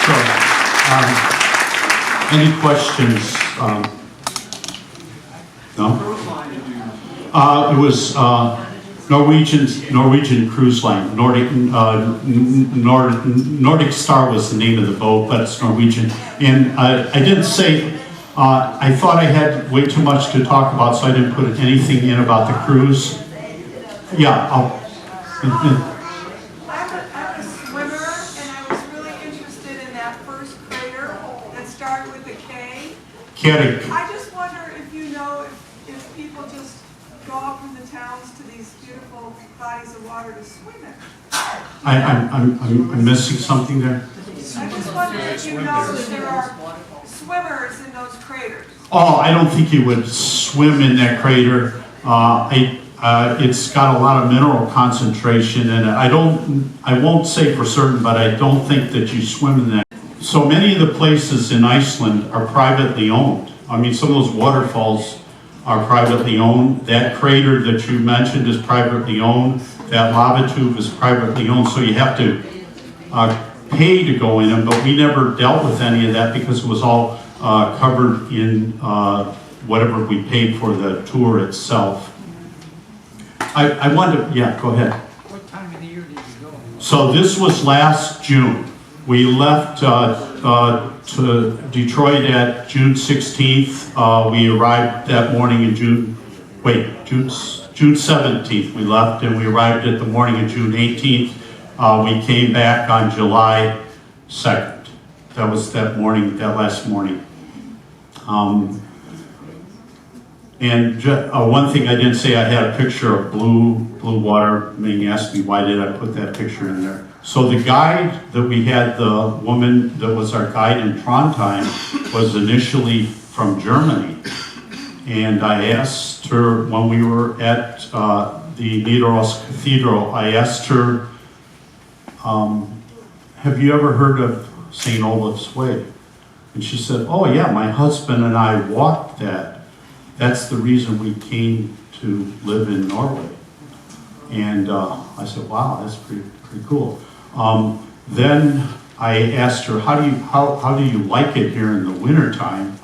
So, any questions? No? It was Norwegian cruise line. Nordic Star was the name of the boat, but it's Norwegian. And I didn't say, I thought I had way too much to talk about, so I didn't put anything in about the cruise. Yeah, I'm a swimmer, and I was really interested in that first crater that started with a K. Keurig. I just wonder if you know if people just go up from the towns to these beautiful bodies of water to swim in. I'm missing something there. I just wonder if you know if there are swimmers in those craters. Oh, I don't think you would swim in that crater. It's got a lot of mineral concentration in it. I won't say for certain, but I don't think that you swim in that. So many of the places in Iceland are privately owned. I mean, some of those waterfalls are privately owned. That crater that you mentioned is privately owned. That lava tube is privately owned. So you have to pay to go in them, but we never dealt with any of that because it was all covered in whatever we paid for the tour itself. I wanted to, yeah, go ahead. What time of the year did you go? So this was last June. We left to Detroit at June 16th. We arrived that morning in June 17th we left, and we arrived at the morning of June 18th. We came back on July 2nd. That was that morning, that last morning. And one thing I didn't say, I had a picture of blue water. Ming asked me why did I put that picture in there. So the guide that we had, the woman that was our guide in Trondheim, was initially from Germany. And I asked her, when we were at the Nidaros Cathedral, I asked her, have you ever heard of St. Olaf's Way? And she said, oh yeah, my husband and I walked that. That's the reason we came to live in Norway. And I said, wow, that's pretty cool. Then I asked her, how do you like it here in the wintertime?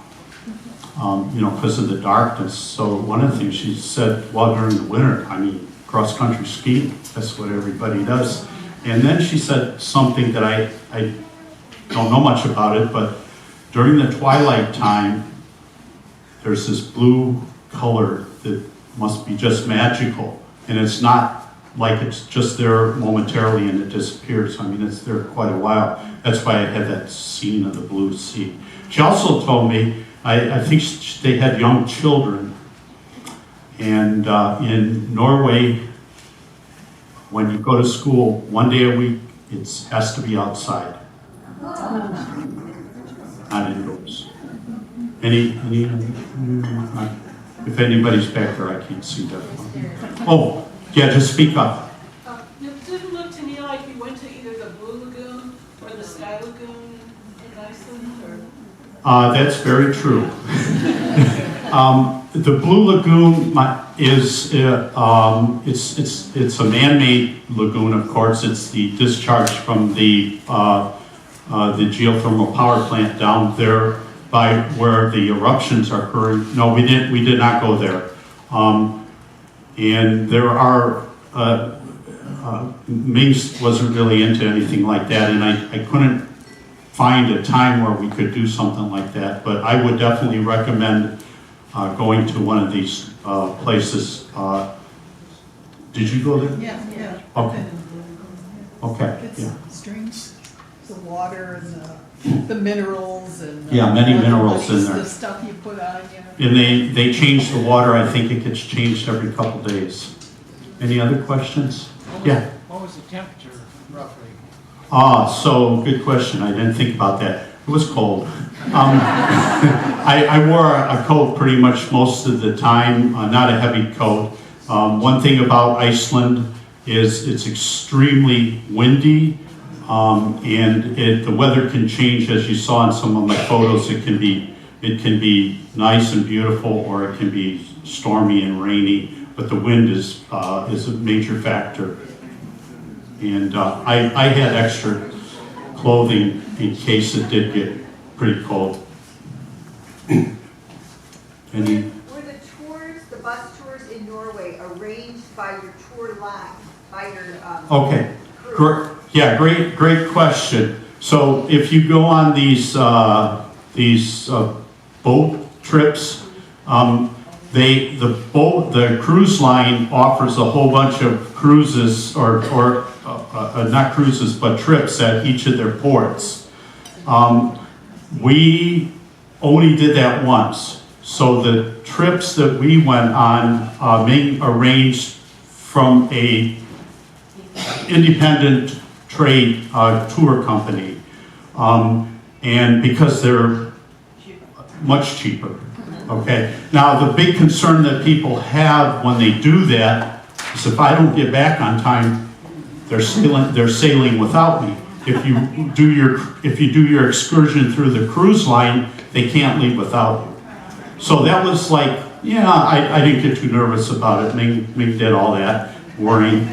Because of the darkness. So one of the things she said, well, during the winter, I mean, cross-country skiing, that's what everybody does. And then she said something that I don't know much about it, but during the twilight time, there's this blue color that must be just magical. And it's not like it's just there momentarily and it disappears. I mean, it's there quite a while. That's why I had that scene of the blue sea. She also told me, I think they had young children. And in Norway, when you go to school, one day a week, it has to be outside, not indoors. If anybody's back there, I can't see that. Oh, yeah, just speak up. It didn't look to me like you went to either the Blue Lagoon or the Sky Lagoon in Iceland, or? That's very true. The Blue Lagoon is it's a man-made lagoon, of course. It's the discharge from the geothermal power plant down there by where the eruptions are occurring. No, we did not go there. And there are, Ming wasn't really into anything like that, and I couldn't find a time where we could do something like that, but I would definitely recommend going to one of these places. Did you go there? Yeah. Okay. Okay, It's yeah. strange, the water and the minerals and. Yeah, many all the minerals in ice, there. The stuff you put on, you know. And they change the water, I think it gets changed every couple days. Any other questions? Yeah. What was the temperature roughly? So good question. I didn't think about that. It was cold. I wore a coat pretty much most of the time, not a heavy coat. One thing about Iceland is it's extremely windy, and the weather can change, as you saw in some of my photos. It can be nice and beautiful, or it can be stormy and rainy. But the wind is a major factor. And I had extra clothing in case it did get pretty cold. Any? Were the tours, the bus tours in Norway, arranged by your tour line, by your Okay. crew? Yeah, great question. So if you go on these boat trips, the cruise line offers a whole bunch of cruises, or not cruises, but trips at each of their ports. We only did that once. So the trips that we went on being arranged from a independent trade tour company, and because they're much cheaper. Okay. Now the big concern that people have when they do that is, if I don't get back on time, they're sailing without me. If you do your excursion through the cruise line, they can't leave without you. So that was like, yeah, I didn't get too nervous about it. Ming did all that worrying.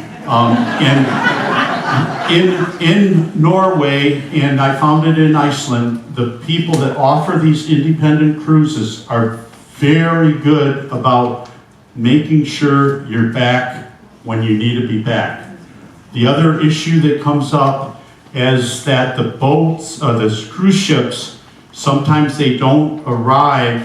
In Norway, and I found it in Iceland, the people that offer these independent cruises are very good about making sure you're back when you need to be back. The other issue that comes up is that the boats, the cruise ships, sometimes they don't arrive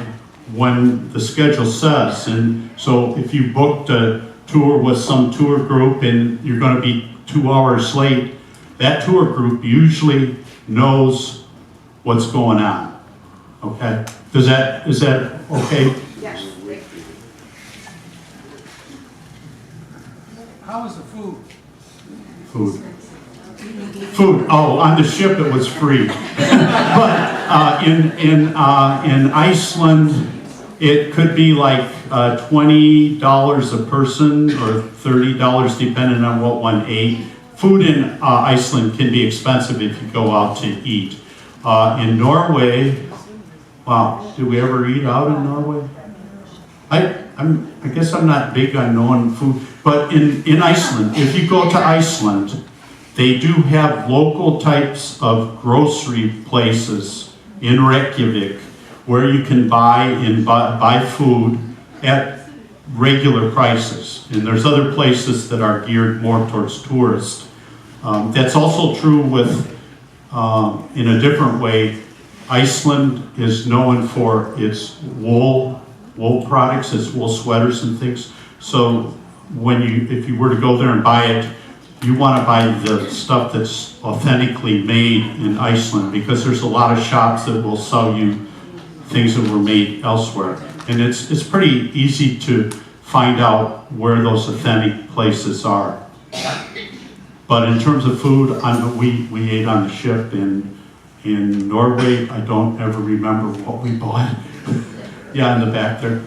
when the schedule says. And so if you booked a tour with some tour group and you're going to be 2 hours late, that tour group usually knows what's going on. Okay? Is that okay? Yes. How was the food? Food. Oh, on the ship it was free. But in Iceland, it could be like $20 a person or $30 depending on what one ate. Food in Iceland can be expensive if you go out to eat. In Norway, wow, did we ever eat out in Norway? I guess I'm not big on knowing food, but in Iceland, if you go to Iceland, they do have local types of grocery places in Reykjavik where you can buy food at regular prices. And there's other places that are geared more towards tourists. That's also true with, in a different way, Iceland is known for its wool products, its wool sweaters and things. So if you were to go there and buy it, you want to buy the stuff that's authentically made in Iceland, because there's a lot of shops that will sell you things that were made elsewhere. And it's pretty easy to find out where those authentic places are. But in terms of food, we ate on the ship in Norway. I don't ever remember what we bought. Yeah, in the back there.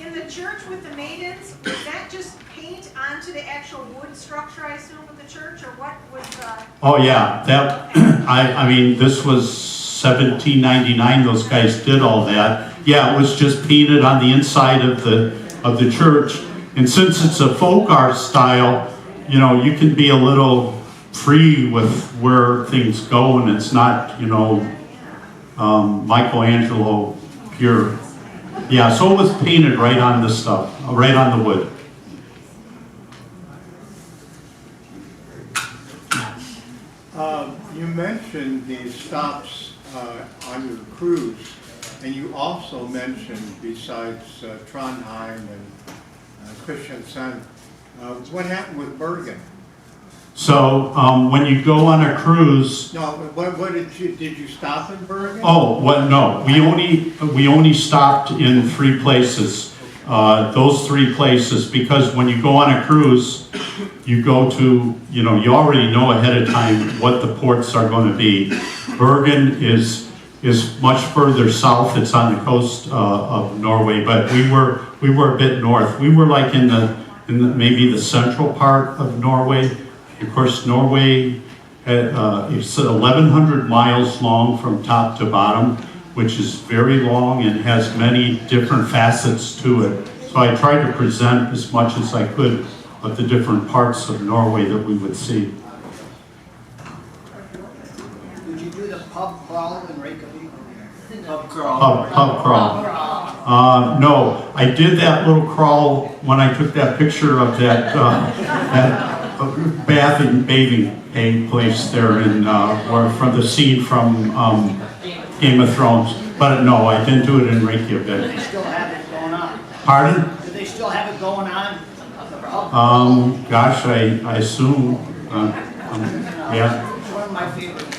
In the church with the maidens, is that just paint onto the actual wood structure, I assume, of the church, or what was Oh yeah, that I mean, this was 1799. Those guys did all that. Yeah, it was just painted on the inside of the church. And since it's a folk art style, you know, you can be a little free with where things go, and it's not, you know, Michelangelo pure. Yeah, so it was painted right on the stuff, right on the wood. You mentioned the stops on your cruise, and you also mentioned, besides Trondheim and Kristiansand, what happened with Bergen? So when you go on a cruise, No, what did you stop in Bergen? oh, what? No, we only stopped in 3 places. Those 3 places, because when you go on a cruise, you go to, you already know ahead of time what the ports are going to be. Bergen is much further south. It's on the coast of Norway, but we were a bit north. We were like in the maybe the central part of Norway. Of course, Norway it's 1,100 miles long from top to bottom, which is very long and has many different facets to it. So I tried to present as much as I could of the different parts of Norway that we would see. Did you do the pub crawl in Reykjavik? Pub crawl. No, I did that little crawl when I took that picture of that bathing place there from the scene from Game of Thrones. But no, I didn't do it in Reykjavik. Do they still have it going on? Pardon? Do they still have it going on? The pub? Gosh, I assume. Yeah. It's one of my favorites.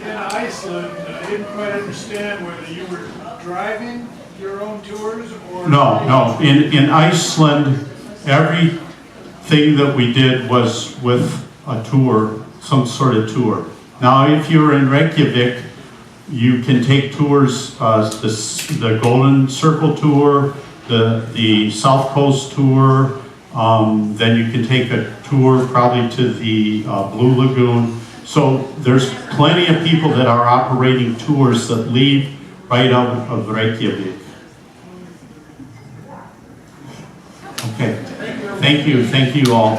In Iceland, I didn't quite understand whether you were driving your own tours or... No. In Iceland, everything that we did was with a tour, some sort of tour. Now, if you're in Reykjavik, you can take tours, the Golden Circle tour, the South Coast tour, then you can take a tour probably to the Blue Lagoon. So there's plenty of people that are operating tours that leave right out of Reykjavik. Okay, thank you all.